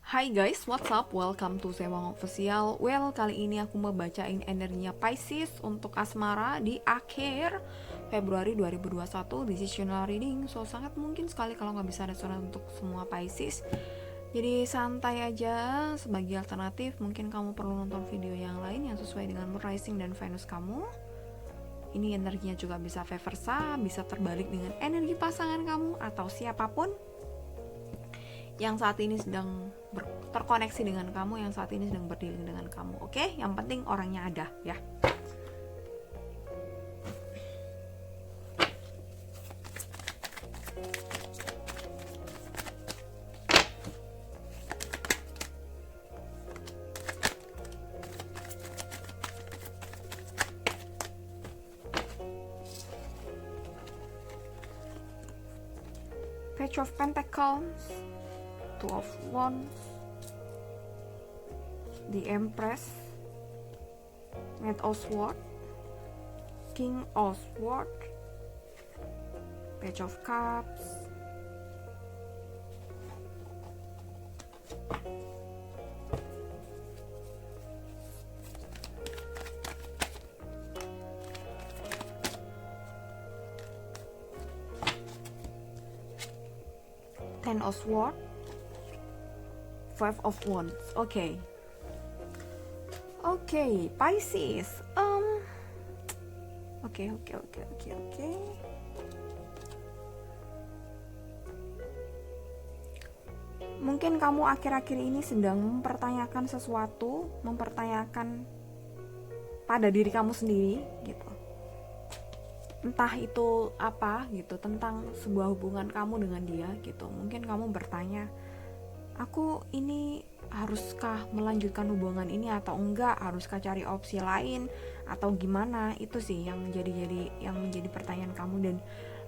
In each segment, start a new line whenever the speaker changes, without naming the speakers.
Hai guys, what's up? Welcome to Sewang Official. Well, kali ini aku mau bacain energinya Pisces untuk asmara di akhir Februari 2021. This is general reading, so sangat mungkin sekali kalau nggak bisa resonan untuk semua Pisces. Jadi santai aja, sebagai alternatif mungkin kamu perlu nonton video yang lain yang sesuai dengan moon rising dan Venus kamu. Ini energinya juga bisa vice versa, bisa terbalik dengan energi pasangan kamu atau siapapun yang saat ini sedang terkoneksi dengan kamu, yang saat ini sedang berdealing dengan kamu. Oke, yang penting orangnya ada ya. Page of Pentacles, Two of Wands, the Empress, Knight of Swords, King of Swords, Page of Cups, Ten of Swords, Five of Wands. Oke, Pisces. Oke. Mungkin kamu akhir-akhir ini sedang mempertanyakan sesuatu, mempertanyakan pada diri kamu sendiri gitu. Entah itu apa gitu, tentang sebuah hubungan kamu dengan dia gitu. Mungkin kamu bertanya, aku ini haruskah melanjutkan hubungan ini atau enggak, haruskah cari opsi lain atau gimana. Itu sih yang menjadi pertanyaan kamu. Dan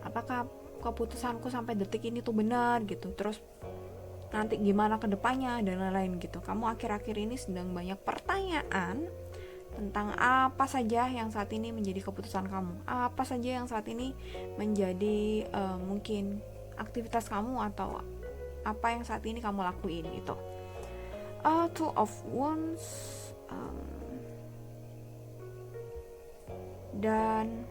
apakah keputusanku sampai detik ini tuh benar gitu, terus nanti gimana ke depannya dan lain-lain gitu. Kamu akhir-akhir ini sedang banyak pertanyaan tentang apa saja yang saat ini menjadi keputusan kamu, apa saja yang saat ini menjadi mungkin aktivitas kamu atau apa yang saat ini kamu lakuin gitu. Two of Wands, dan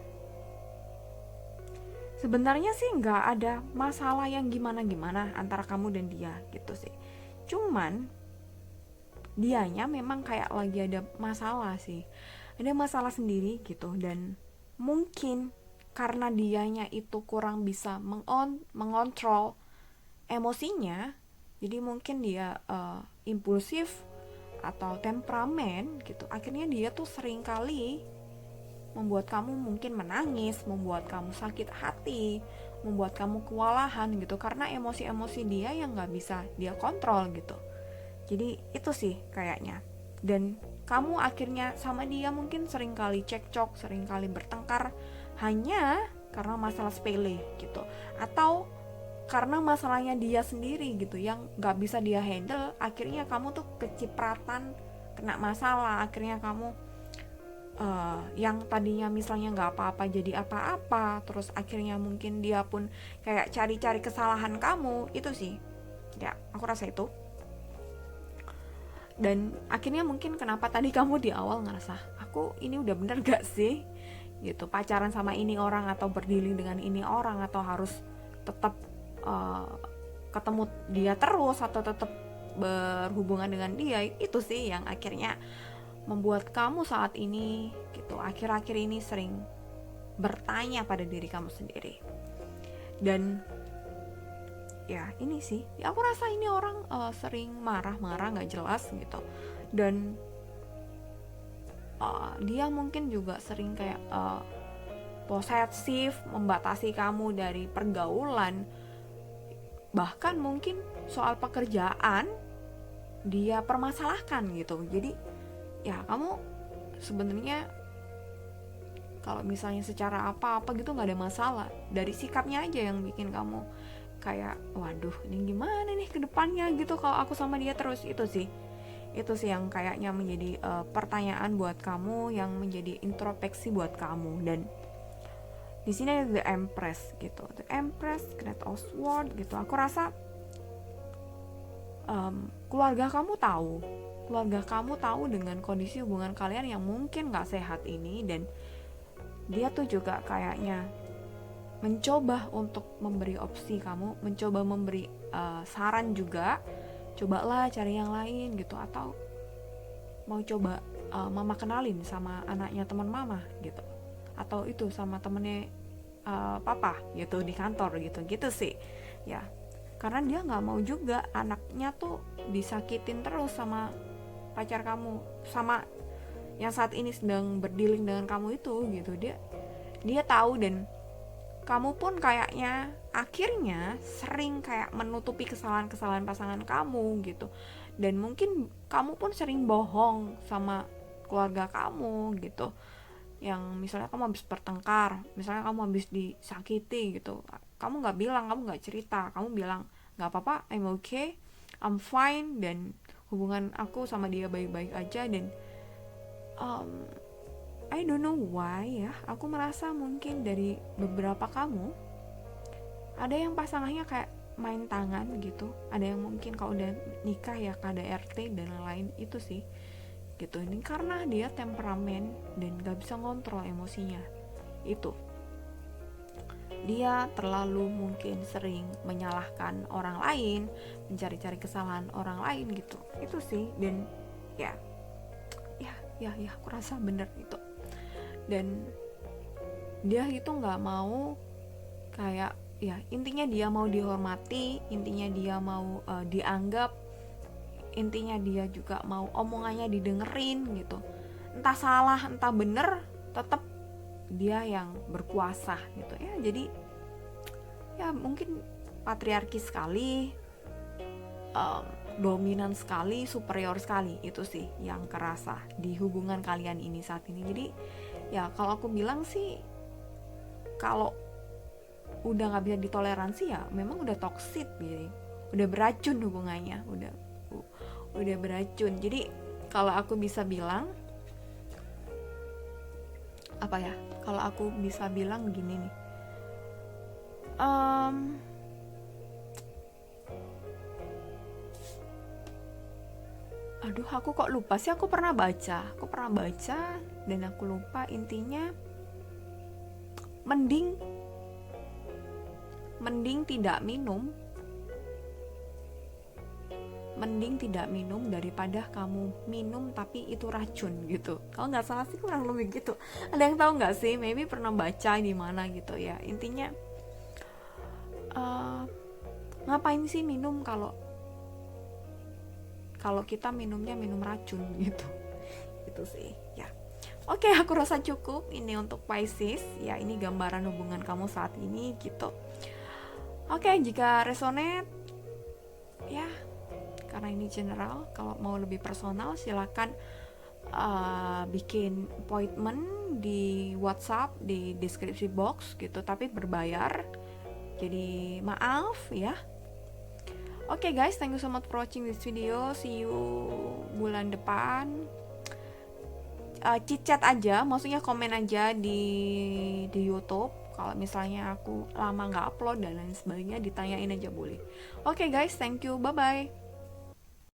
sebenarnya sih nggak ada masalah yang gimana-gimana antara kamu dan dia gitu sih. Cuman dianya memang kayak lagi ada masalah sih, ada masalah sendiri gitu. Dan mungkin karena dianya itu kurang bisa mengontrol emosinya, jadi mungkin dia impulsif atau temperamen gitu. Akhirnya dia tuh sering kali membuat kamu mungkin menangis, membuat kamu sakit hati, membuat kamu kewalahan gitu, karena emosi-emosi dia yang gak bisa dia kontrol gitu. Jadi itu sih kayaknya. Dan kamu akhirnya sama dia mungkin sering kali cekcok, sering kali bertengkar hanya karena masalah sepele gitu, atau karena masalahnya dia sendiri gitu yang gak bisa dia handle. Akhirnya kamu tuh kecipratan kena masalah, akhirnya kamu yang tadinya misalnya gak apa-apa jadi apa-apa. Terus akhirnya mungkin dia pun kayak cari-cari kesalahan kamu. Itu sih ya, aku rasa itu. Dan akhirnya mungkin kenapa tadi kamu di awal ngerasa, aku ini udah bener gak sih gitu, pacaran sama ini orang atau berdealing dengan ini orang, atau harus tetap ketemu dia terus atau tetap berhubungan dengan dia. Itu sih yang akhirnya membuat kamu saat ini gitu, akhir-akhir ini sering bertanya pada diri kamu sendiri. Dan ya ini sih, ya aku rasa ini orang sering marah-marah gak jelas gitu. Dan dia mungkin juga sering kayak posesif, membatasi kamu dari pergaulan. Bahkan mungkin soal pekerjaan dia permasalahkan gitu. Jadi ya kamu sebenarnya kalau misalnya secara apa-apa gitu gak ada masalah, dari sikapnya aja yang bikin kamu kayak waduh ini gimana nih ke depannya gitu kalau aku sama dia terus. Itu sih yang kayaknya menjadi pertanyaan buat kamu, yang menjadi introspeksi buat kamu. Dan di sini ada The Empress gitu, The Empress, Knight of Swords gitu. Aku rasa keluarga kamu tahu dengan kondisi hubungan kalian yang mungkin gak sehat ini, dan dia tuh juga kayaknya mencoba untuk memberi opsi kamu, mencoba memberi saran juga, cobalah cari yang lain gitu, atau mau coba mama kenalin sama anaknya teman mama gitu, atau itu sama temennya papa gitu di kantor gitu sih ya. Karena dia nggak mau juga anaknya tuh disakitin terus sama pacar kamu, sama yang saat ini sedang berdealing dengan kamu itu gitu. Dia tahu, dan kamu pun kayaknya akhirnya sering kayak menutupi kesalahan-kesalahan pasangan kamu gitu, dan mungkin kamu pun sering bohong sama keluarga kamu gitu, yang misalnya kamu habis bertengkar, misalnya kamu habis disakiti gitu, kamu nggak bilang, kamu nggak cerita, kamu bilang nggak apa-apa, I'm okay, I'm fine, dan hubungan aku sama dia baik-baik aja. Dan I don't know why ya, aku merasa mungkin dari beberapa kamu ada yang pasangannya kayak main tangan gitu, ada yang mungkin kalau udah nikah ya KDRT dan lain-lain itu sih gitu. Ini karena dia temperamen dan gak bisa ngontrol emosinya, itu dia terlalu mungkin sering menyalahkan orang lain, mencari-cari kesalahan orang lain gitu, itu sih. Dan ya aku rasa bener itu. Dan dia itu nggak mau kayak, ya intinya dia mau dihormati, intinya dia mau dianggap, intinya dia juga mau omongannya didengerin gitu, entah salah entah bener, tetap dia yang berkuasa gitu ya. Jadi ya mungkin patriarki sekali, dominan sekali, superior sekali, itu sih yang kerasa di hubungan kalian ini saat ini. Jadi ya kalau aku bilang sih, kalau udah nggak bisa ditoleransi ya memang udah toxic gitu, udah beracun hubungannya, udah beracun. Jadi kalau aku bisa bilang apa ya, kalau aku bisa bilang gini nih, aduh aku kok lupa sih, aku pernah baca dan aku lupa. Intinya mending tidak minum daripada kamu minum tapi itu racun gitu. Kalau nggak salah sih kurang lebih gitu. Ada yang tahu nggak sih? Maybe pernah baca di mana gitu ya. Intinya ngapain sih minum kalau kita minumnya minum racun gitu. Itu sih ya. Oke, aku rasa cukup ini untuk Pisces ya. Ini gambaran hubungan kamu saat ini gitu. Oke, jika resonate ya, karena ini general, kalau mau lebih personal silakan bikin appointment di WhatsApp di deskripsi box gitu, tapi berbayar. Jadi maaf ya. Oke guys, thank you so much for watching this video. See you bulan depan. Chit-chat aja, maksudnya komen aja di YouTube. Kalau misalnya aku lama nggak upload dan lain sebagainya, ditanyain aja boleh. Oke guys, thank you, bye bye.